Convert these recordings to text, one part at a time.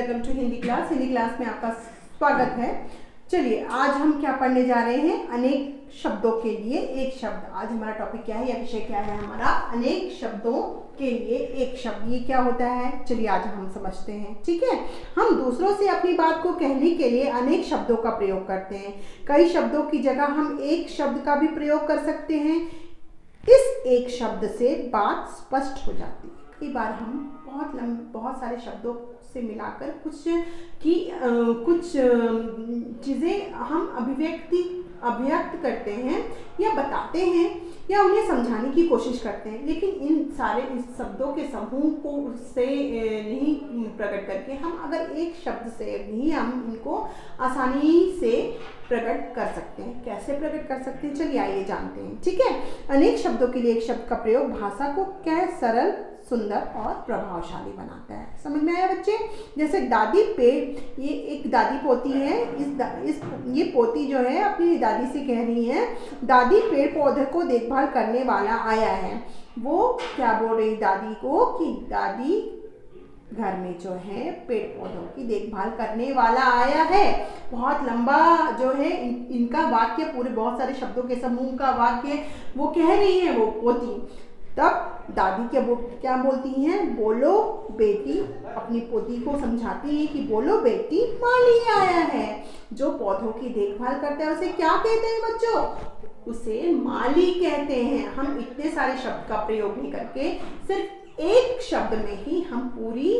Welcome to Hindi class. Hindi class में आपका स्वागत है। चलिए आज हम क्या पढ़ने जा रहे हैं, अनेक शब्दों के लिए एक शब्द। आज हमारा टॉपिक क्या है या विषय क्या है हमारा, अनेक शब्दों के लिए एक शब्द। ये क्या होता है, चलिए आज हम समझते हैं। ठीक है, हम दूसरों से अपनी बात को कहने के लिए अनेक शब्दों का प्रयोग करते हैं। कई शब्दों की जगह हम एक शब्द का भी प्रयोग कर सकते हैं। इस एक शब्द से बात स्पष्ट हो जाती है। कई बार हम बहुत सारे शब्दों से मिलाकर कुछ चीज़ें हम अभिव्यक्त करते हैं या बताते हैं या उन्हें समझाने की कोशिश करते हैं, लेकिन इस शब्दों के समूह को से नहीं प्रकट करके हम अगर एक शब्द से भी हम इनको आसानी से प्रकट कर सकते हैं। कैसे प्रकट कर सकते हैं, चलिए आइए जानते हैं। ठीक है, अनेक शब्दों के लिए एक शब्द का प्रयोग भाषा को क्या है, सरल, सुंदर और प्रभावशाली बनाता है। समझ में आया बच्चे? जैसे दादी पेड़, ये एक दादी पोती है। ये पोती जो है अपनी दादी से कह रही है, दादी पेड़ पौधे को देखभाल करने वाला आया है। वो क्या बोल रही दादी को कि दादी घर में जो है पेड़ पौधों की देखभाल करने वाला आया है। बहुत लंबा जो है इनका वाक्य, पूरे बहुत सारे शब्दों के समूह का वाक्य वो कह रही है वो पोती। तब दादी क्या बोलती हैं, बोलो बेटी, अपनी पोती को समझाती है कि बोलो बेटी, माली आया है। जो पौधों की देखभाल करता है उसे क्या कहते हैं बच्चों, उसे माली कहते हैं। हम इतने सारे शब्द का प्रयोग नहीं करके सिर्फ एक शब्द में ही हम पूरी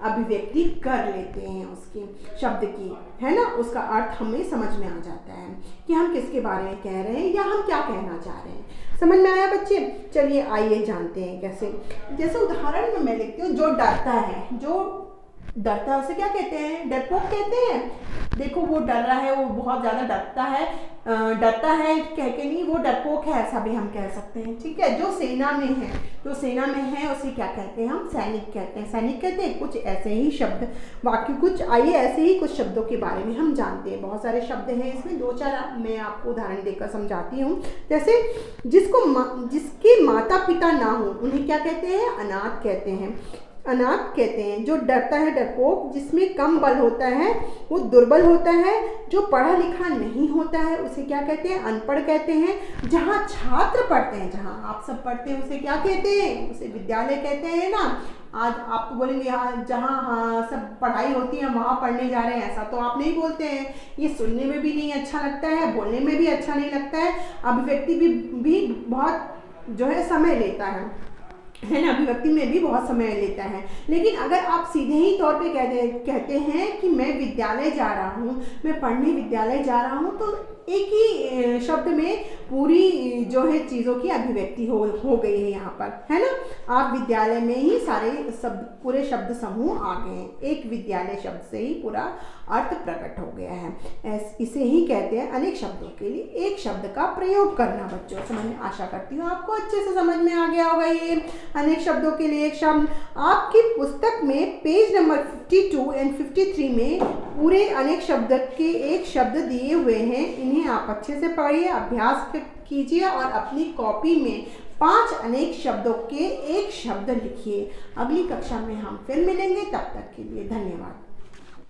अभिव्यक्ति कर लेते हैं उसके शब्द की, है ना। उसका अर्थ हमें समझ में आ जाता है कि हम किसके बारे में कह रहे हैं या हम क्या कहना चाह रहे हैं। समझ में आया बच्चे? चलिए आइए जानते हैं कैसे। जैसे उदाहरण में मैं लिखती हूँ, जो डरता है उसे क्या कहते हैं, डरपोक कहते हैं। देखो वो डर रहा है, वो बहुत ज़्यादा डरता है कह के नहीं, वो डरपोक है, ऐसा भी हम कह सकते हैं। ठीक है, जो सेना में है उसे क्या कहते हैं, हम सैनिक कहते हैं। कुछ ऐसे ही शब्द वाक्य, कुछ आइए ऐसे ही कुछ शब्दों के बारे में हम जानते हैं। बहुत सारे शब्द हैं इसमें, दो चार मैं आपको उदाहरण देकर समझाती हूँ। जैसे जिसके माता पिता ना हो उन्हें क्या कहते हैं, अनाथ कहते हैं। जो डरता है डरपोक, जिसमें कम बल होता है वो दुर्बल होता है। जो पढ़ा लिखा नहीं होता है उसे क्या कहते हैं, अनपढ़ कहते हैं। जहाँ छात्र पढ़ते हैं, जहाँ आप सब पढ़ते हैं उसे क्या कहते हैं, उसे विद्यालय कहते हैं ना। आज आप बोलेंगे यहाँ जहाँ सब पढ़ाई होती है वहाँ पढ़ने जा रहे हैं, ऐसा तो आप नहीं बोलते हैं। ये सुनने में भी नहीं अच्छा लगता है, बोलने में भी अच्छा नहीं लगता है। अभिव्यक्ति भी बहुत जो है समय लेता है ना, अभिव्यक्ति में भी बहुत समय लेता है। लेकिन अगर आप सीधे ही तौर पे कहते हैं कि मैं विद्यालय जा रहा हूँ, मैं पढ़ने विद्यालय जा रहा हूँ, तो एक ही शब्द में पूरी जो है चीज़ों की अभिव्यक्ति हो गई है यहाँ पर, है ना। आप विद्यालय में ही सारे पूरे शब्द समूह आ गए हैं। एक विद्यालय शब्द से ही पूरा अर्थ प्रकट हो गया है। इसे ही कहते हैं अनेक शब्दों के लिए एक शब्द का प्रयोग करना। बच्चों समझ में, आशा करती हूँ आपको अच्छे से समझ में आ गया होगा ये अनेक शब्दों के लिए एक शब्द। आपकी पुस्तक में पेज नंबर 52 और 53 में पूरे अनेक शब्द के एक शब्द दिए हुए हैं। इन्हें आप अच्छे से पढ़िए, अभ्यास कीजिए और अपनी कॉपी में 5 अनेक शब्दों के एक शब्द लिखिए। अगली कक्षा में हम फिर मिलेंगे, तब तक के लिए धन्यवाद।